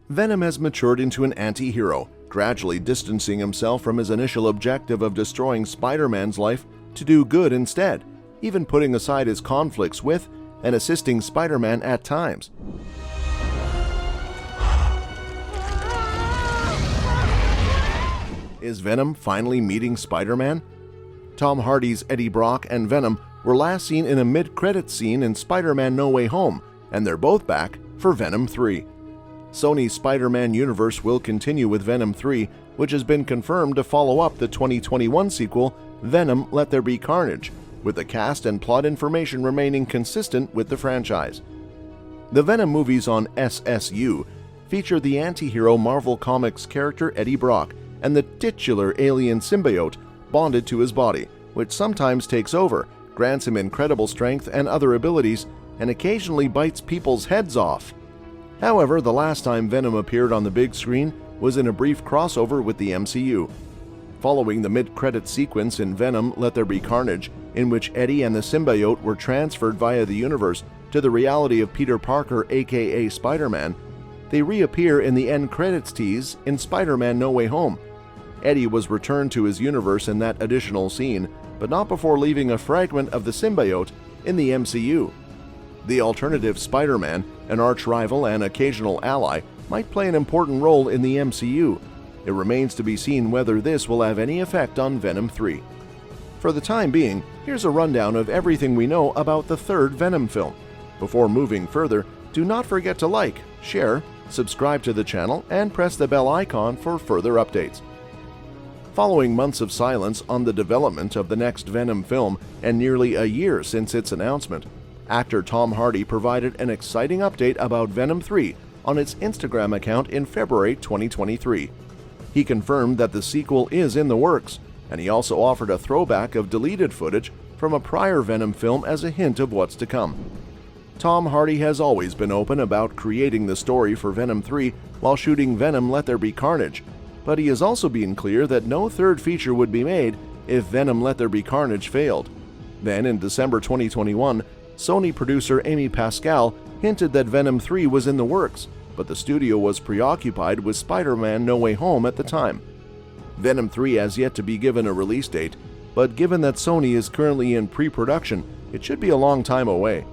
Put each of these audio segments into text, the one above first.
Venom has matured into an anti-hero, gradually distancing himself from his initial objective of destroying Spider-Man's life to do good instead, even putting aside his conflicts with and assisting Spider-Man at times. Is Venom finally meeting Spider-Man? Tom Hardy's Eddie Brock and Venom were last seen in a mid-credits scene in Spider-Man No Way Home, and they're both back for Venom 3. Sony's Spider-Man universe will continue with Venom 3, which has been confirmed to follow up the 2021 sequel, Venom Let There Be Carnage, with the cast and plot information remaining consistent with the franchise. The Venom movies on SSU feature the anti-hero Marvel Comics character Eddie Brock and the titular alien symbiote bonded to his body, which sometimes takes over, grants him incredible strength and other abilities, and occasionally bites people's heads off. However, the last time Venom appeared on the big screen was in a brief crossover with the MCU. Following the mid-credits sequence in Venom Let There Be Carnage, in which Eddie and the symbiote were transferred via the universe to the reality of Peter Parker aka Spider-Man, they reappear in the end credits tease in Spider-Man No Way Home. Eddie was returned to his universe in that additional scene, but not before leaving a fragment of the symbiote in the MCU. The alternative Spider-Man, an arch-rival and occasional ally, might play an important role in the MCU. It remains to be seen whether this will have any effect on Venom 3. For the time being, here's a rundown of everything we know about the third Venom film. Before moving further, do not forget to like, share, subscribe to the channel, and press the bell icon for further updates. Following months of silence on the development of the next Venom film and nearly a year since its announcement, actor Tom Hardy provided an exciting update about Venom 3 on its Instagram account in February 2023. He confirmed that the sequel is in the works, and he also offered a throwback of deleted footage from a prior Venom film as a hint of what's to come. Tom Hardy has always been open about creating the story for Venom 3 while shooting Venom Let There Be Carnage, but he has also been clear that no third feature would be made if Venom Let There Be Carnage failed. Then, in December 2021, Sony producer Amy Pascal hinted that Venom 3 was in the works, but the studio was preoccupied with Spider-Man No Way Home at the time. Venom 3 has yet to be given a release date, but given that Sony is currently in pre-production, it should be a long time away.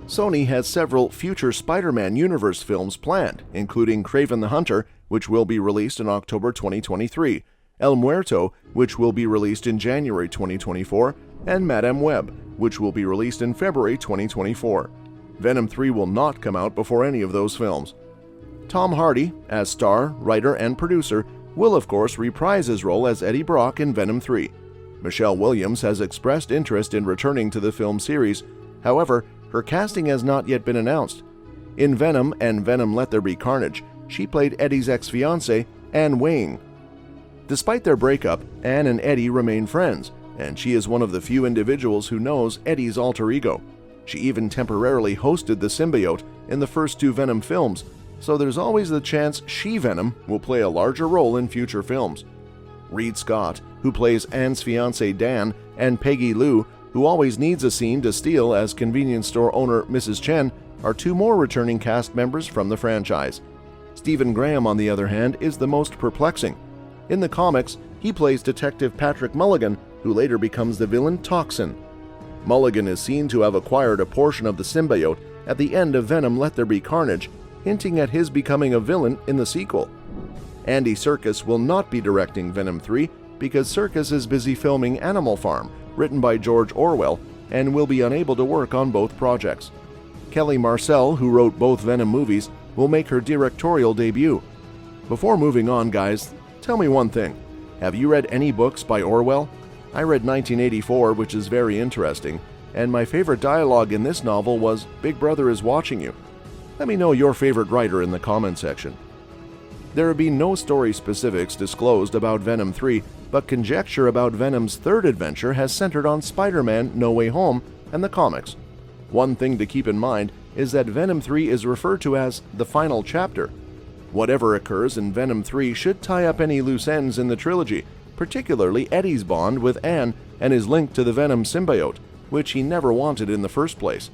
Sony has several future Spider-Man universe films planned, including Kraven the Hunter, which will be released in October 2023, El Muerto, which will be released in January 2024, and Madame Web, which will be released in February 2024. Venom 3 will not come out before any of those films. Tom Hardy, as star, writer, and producer, will of course reprise his role as Eddie Brock in Venom 3. Michelle Williams has expressed interest in returning to the film series, however, her casting has not yet been announced. In Venom and Venom Let There Be Carnage, she played Eddie's ex-fiancée, Anne Wang. Despite their breakup, Anne and Eddie remain friends, and she is one of the few individuals who knows Eddie's alter ego. She even temporarily hosted the symbiote in the first two Venom films, so there's always the chance She-Venom will play a larger role in future films. Reid Scott, who plays Anne's fiancé Dan, and Peggy Lou, who always needs a scene to steal as convenience store owner Mrs. Chen, are two more returning cast members from the franchise. Stephen Graham, on the other hand, is the most perplexing. In the comics, he plays Detective Patrick Mulligan, who later becomes the villain Toxin. Mulligan is seen to have acquired a portion of the symbiote at the end of Venom Let There Be Carnage, hinting at his becoming a villain in the sequel. Andy Serkis will not be directing Venom 3 because Serkis is busy filming Animal Farm, written by George Orwell, and will be unable to work on both projects. Kelly Marcel, who wrote both Venom movies, will make her directorial debut. Before moving on, guys, tell me one thing. Have you read any books by Orwell? I read 1984, which is very interesting, and my favorite dialogue in this novel was, "Big Brother is watching you." Let me know your favorite writer in the comment section. There have been no story specifics disclosed about Venom 3, but conjecture about Venom's third adventure has centered on Spider-Man No Way Home and the comics. One thing to keep in mind is that Venom 3 is referred to as the final chapter. Whatever occurs in Venom 3 should tie up any loose ends in the trilogy, particularly Eddie's bond with Anne and his link to the Venom symbiote, which he never wanted in the first place.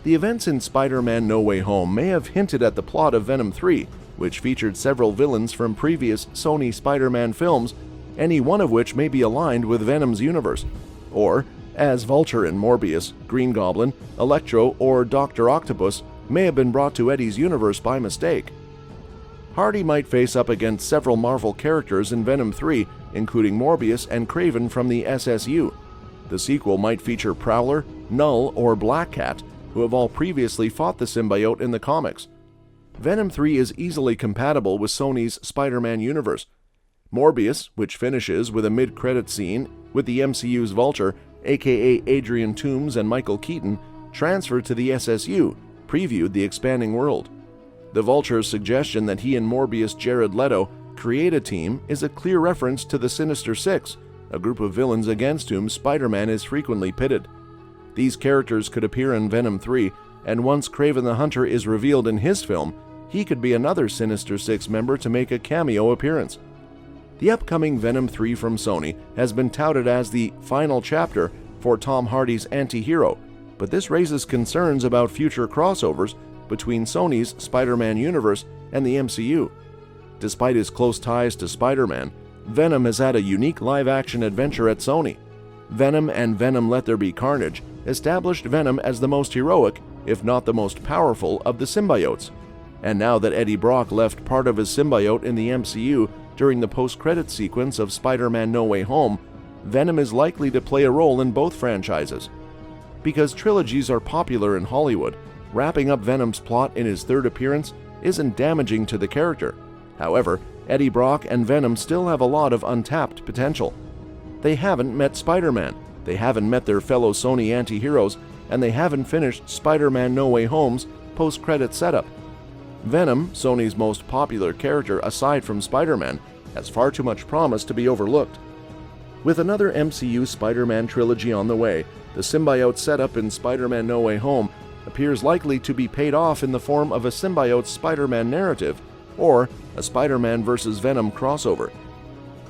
The events in Spider-Man No Way Home may have hinted at the plot of Venom 3, which featured several villains from previous Sony Spider-Man films, any one of which may be aligned with Venom's universe, or as Vulture and Morbius, Green Goblin, Electro, or Dr. Octopus may have been brought to Eddie's universe by mistake. Hardy might face up against several Marvel characters in Venom 3, including Morbius and Kraven from the SSU. The sequel might feature Prowler, Null, or Black Cat, who have all previously fought the symbiote in the comics. Venom 3 is easily compatible with Sony's Spider-Man universe. Morbius, which finishes with a mid-credit scene with the MCU's Vulture, aka Adrian Toomes and Michael Keaton, transferred to the SSU, previewed the expanding world. The Vulture's suggestion that he and Morbius Jared Leto create a team is a clear reference to the Sinister Six, a group of villains against whom Spider-Man is frequently pitted. These characters could appear in Venom 3, and once Kraven the Hunter is revealed in his film, he could be another Sinister Six member to make a cameo appearance. The upcoming Venom 3 from Sony has been touted as the final chapter for Tom Hardy's anti-hero, but this raises concerns about future crossovers between Sony's Spider-Man universe and the MCU. Despite his close ties to Spider-Man, Venom has had a unique live-action adventure at Sony. Venom and Venom There Be Carnage established Venom as the most heroic, if not the most powerful, of the symbiotes. And now that Eddie Brock left part of his symbiote in the MCU during the post-credit sequence of Spider-Man No Way Home, Venom is likely to play a role in both franchises. Because trilogies are popular in Hollywood, wrapping up Venom's plot in his third appearance isn't damaging to the character. However, Eddie Brock and Venom still have a lot of untapped potential. They haven't met Spider-Man, they haven't met their fellow Sony anti-heroes, and they haven't finished Spider-Man No Way Home's post-credit setup. Venom, Sony's most popular character aside from Spider-Man, has far too much promise to be overlooked. With another MCU Spider-Man trilogy on the way, the symbiote setup in Spider-Man No Way Home appears likely to be paid off in the form of a symbiote Spider-Man narrative, or a Spider-Man vs. Venom crossover.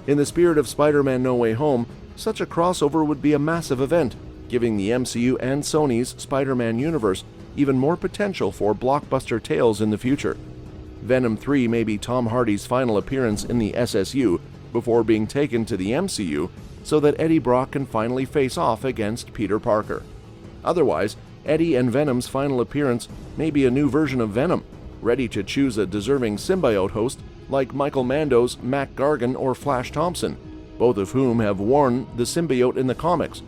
In the spirit of Spider-Man No Way Home, such a crossover would be a massive event, giving the MCU and Sony's Spider-Man universe even more potential for blockbuster tales in the future. Venom 3 may be Tom Hardy's final appearance in the SSU before being taken to the MCU so that Eddie Brock can finally face off against Peter Parker. Otherwise, Eddie and Venom's final appearance may be a new version of Venom, ready to choose a deserving symbiote host like Michael Mando's Mac Gargan or Flash Thompson, both of whom have worn the symbiote in the comics.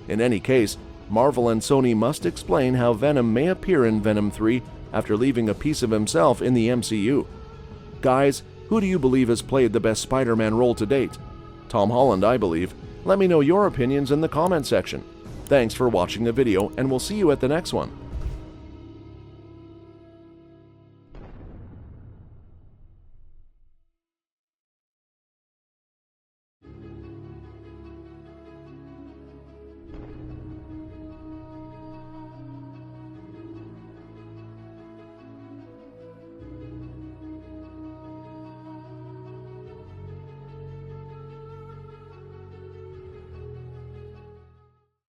In any case, Marvel and Sony must explain how Venom may appear in Venom 3 after leaving a piece of himself in the MCU. Guys, who do you believe has played the best Spider-Man role to date? Tom Holland, I believe. Let me know your opinions in the comment section. Thanks for watching the video, and we'll see you at the next one.